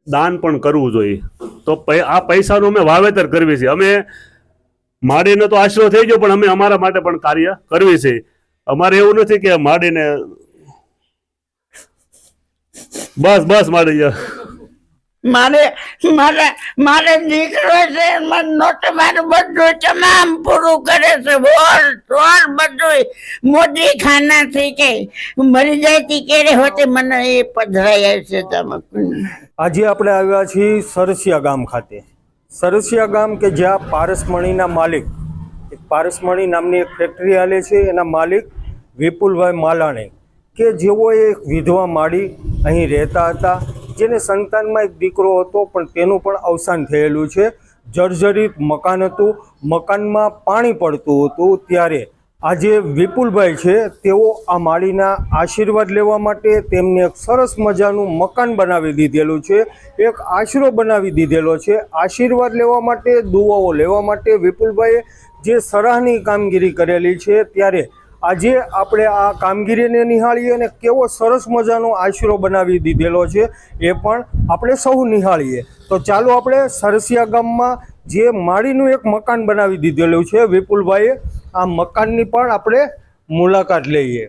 દાન પણ કરવું જોઈએ. તો આ પૈસાનું અમે વાવેતર કરવી છે. અમે માડીને તો આશરો થઈ ગયો, પણ અમે અમારા માટે પણ કાર્ય કરવી છે. અમારે એવું નથી કે માડીને બસ બસ માડી મારે મારે મારે દીકરો છે, નોટ મારું બધું તમામ પૂરું કરે છે. બોલ બધું મોદી ખાના થી કે મરી જાય તી કેરે હોતે મને એ પધરાય છે. તમે આજે આપણે આવ્યા છીએ સરસિયા ગામ ખાતે. સરસિયા ગામ કે જ્યાં પારસમણીના માલિક, એક પારસમણી નામની એક ફેક્ટરી હાલે છે, એના માલિક વિપુલભાઈ માલાણી, કે જેઓ એક વિધવા માડી અહીં રહેતા હતા, જેને સંતાનમાં એક દીકરો હતો પણ તેનું પણ અવસાન થયેલું છે. જર્જરિત મકાન હતું, મકાનમાં પાણી પડતું હતું. ત્યારે આજે વિપુલભાઈ છે તેઓ આ માડીના આશીર્વાદ લેવા માટે તેમને એક સરસ મજાનું મકાન બનાવી દીધેલું છે, એક આશરો બનાવી દીધેલો છે. આશીર્વાદ લેવા માટે, દુઆઓ લેવા માટે વિપુલભાઈએ જે સરાહનીય કામગીરી કરેલી છે, ત્યારે આજે આપણે આ કામગીરીને નિહાળીએ અને કેવો સરસ મજાનો આશરો બનાવી દીધેલો છે એ પણ આપણે સૌ નિહાળીએ. તો ચાલો આપણે સરસિયા ગામમાં જે માળીનું એક મકાન બનાવી દીધેલું છે વિપુલભાઈએ, આ મકાનની પણ આપણે મુલાકાત લઈએ.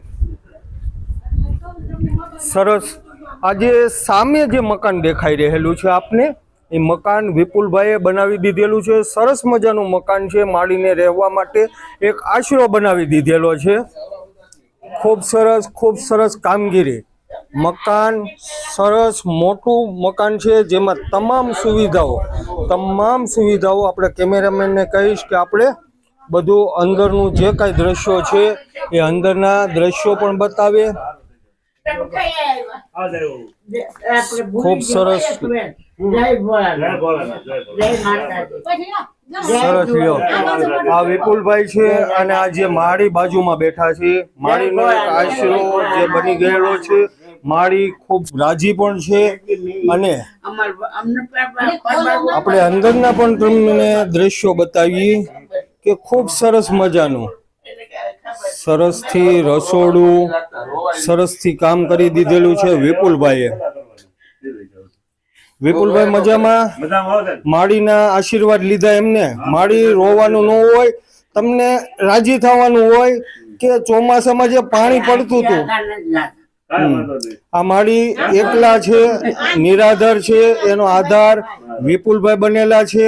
સરસ, આજે સામે જે મકાન દેખાઈ રહેલું છે આપને, એ મકાન વિપુલભાઈએ બનાવી દીધેલું છે. સરસ મજાનું મકાન છે, માળીને રહેવા માટે એક આશરો બનાવી દીધેલો છે. ખૂબ સરસ કામગીરી. મકાન સરસ મોટું મકાન છે, જેમાં તમામ સુવિધાઓ આપણે કેમેરામેનને કહીશ કે આપણે બધું અંદરનું જે કાંઈ દ્રશ્યો છે એ અંદરના દ્રશ્યો પણ બતાવે. ખૂબ સરસ સરસ લ્યો. આ વિપુલભાઈ છે અને આ જે માળી બાજુમાં બેઠા છે, માળીનો એક આશરો જે બની ગયેલો છે. માળી ખૂબ રાજી પણ છે અને આપણે અંદરના પણ તમને દ્રશ્યો બતાવીએ કે ખૂબ સરસ મજાનું, સરસથી રસોડું સરસથી કામ કરી દીધેલું છે વિપુલભાઈએ. વિપુલભાઈ મજામાં? માળીના આશીર્વાદ લીધા એમને. માળી રોવાનું ન હોય, તમને રાજી થવાનું હોય કે ચોમાસામાં જે પાણી પડતું હતું, આ માળી એકલા છે, નિરાધાર છે, એનો આધાર વિપુલભાઈ બનેલા છે.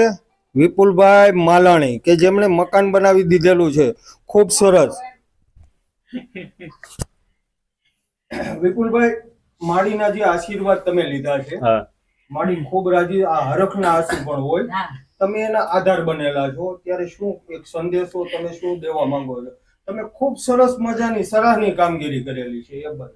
વિપુલભાઈ માલાણી કે જેમણે મકાન બનાવી દીધેલું છે. ખૂબ સરસ. વિપુલભાઈ, માળીના જે આશીર્વાદ તમે લીધા છે, માળી ખૂબ રાજી, આ હરખના આંસુ પણ હોય, તમે એના આધાર બનેલા છો, ત્યારે શું એક સંદેશો તમે શું દેવા માંગો છો? તમે ખૂબ સરસ મજાની સરાહની કામગીરી કરેલી છે એ બદલ.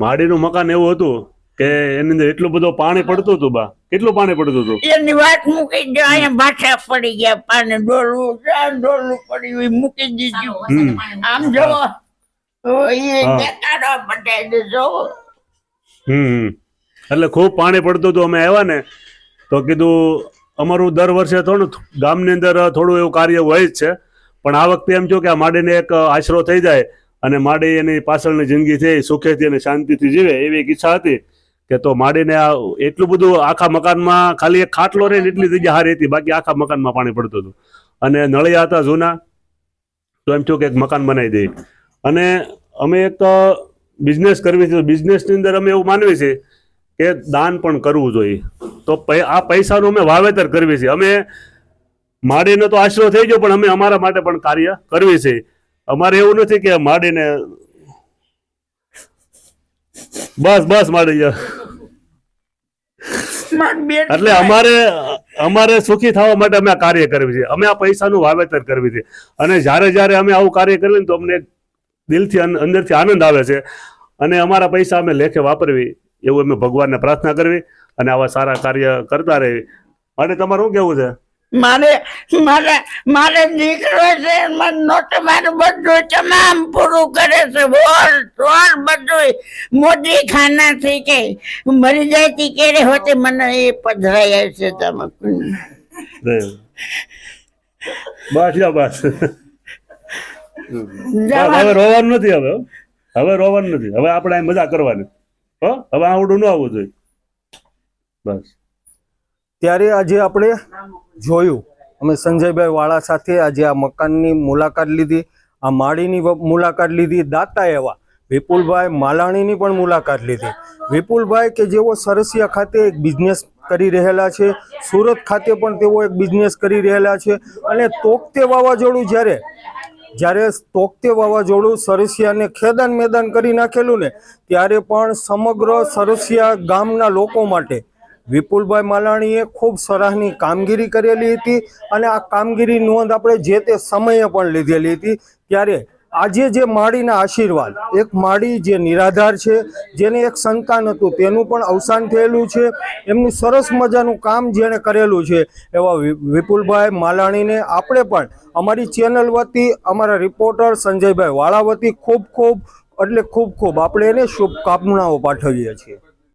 માડીનું મકાન એવું હતું કે એની અંદર એટલું બધું પાણી પડતું હતું. બા, કેટલું પાણી પડતું હતું એની વાત મૂકી દો. અહીંયા બાઠા પડી ગયા, પાણી ડોલું પડ્યું, મૂકી દીધું. આમ જોવો એટલે ખૂબ પાણી પડતું હતું. અમે આવ્યા ને તો કીધું અમારું દર વર્ષે થોડું ગામની અંદર થોડું એવું કાર્ય હોય જ છે, પણ આ વખતે એમ થયું કે આ માડીને એક આશરો થઈ જાય અને માડી એની પાછળની જિંદગી થઈ સુખેથી અને શાંતિથી જીવે એવી એક ઈચ્છા હતી. કે તો માડીને આ એટલું બધું આખા મકાનમાં ખાલી એક ખાટલો રહે ને એટલી જગ્યા હારી હતી, બાકી આખા મકાનમાં પાણી પડતું હતું. અને નળિયા હતા જૂના, તો એમ થયું કે એક મકાન બનાવી દઈએ. અને અમે એક બિઝનેસ કરવી છે, બિઝનેસની અંદર અમે એવું માનવી છે કે દાન પણ કરવું જોઈએ. તો આ પૈસાનું અમે વાવેતર કરવી છે. અમે માડીને તો આશરો થઈ ગયો, પણ અમે અમારા માટે પણ કાર્ય કરવી છે. અમારે એવું નથી કે માડીને બસ બસ માડી એટલે અમારે સુખી થવા માટે અમે આ કાર્ય કરવી છે. અમે આ પૈસાનું વાવેતર કરવી છે. અને જ્યારે અમે આવું કાર્ય કરીએ ને તો અમને દિલથી અંદરથી આનંદ આવે છે. અને અમારા પૈસા અમે લેખે વાપરવી એવું અમે ભગવાનને પ્રાર્થના કરવી અને આવા સારા કાર્ય કરતા રહેવી. માટે તમારું શું કેવું છે? મારે દીકરો છે, નોટ મારું બધું તમામ પૂરું કરે છે. બોલ બધું મોદી ખાના થી કે મરી જાય તી કેરે હોતે મને એ પધરાય છે. તમે બસ બસ હવે રોવાનું નથી. હવે રોવાનું નથી. હવે આપણે મજા કરવાની. હવે આવડું ન આવવું જોઈએ બસ. ત્યારે આજે આપણે જોયું, અમે સંજયભાઈ વાળા સાથે આજે આ મકાનની મુલાકાત લીધી, આ માળીની મુલાકાત લીધી, દાતા એવા વિપુલભાઈ માલાણીની પણ મુલાકાત લીધી. વિપુલભાઈ કે જેઓ સરસિયા ખાતે એક બિઝનેસ કરી રહેલા છે, સુરત ખાતે પણ તેઓ એક બિઝનેસ કરી રહેલા છે. અને તોકતે વાવાઝોડું જ્યારે તોકતે વાવાઝોડું સરસિયાને ખેદાન મેદાન કરી નાખેલું ને, ત્યારે પણ સમગ્ર સરસિયા ગામના લોકો માટે વિપુલભાઈ માલાણીએ ખૂબ સરાહની કામગીરી કરેલી હતી. અને આ કામગીરી નોંધ આપણે જે તે સમયે પણ લીધેલી હતી. ત્યારે આજે જે માળીના આશીર્વાદ, એક માળી જે નિરાધાર છે, જેને એક સંતાન હતું તેનું પણ અવસાન થયેલું છે, એમનું સરસ મજાનું કામ જેણે કરેલું છે એવા વિપુલભાઈ માલાણીને આપણે પણ અમારી ચેનલ વતી, અમારા રિપોર્ટર સંજયભાઈ વાળા વતી ખૂબ ખૂબ આપણે એને શુભકામનાઓ પાઠવીએ છીએ.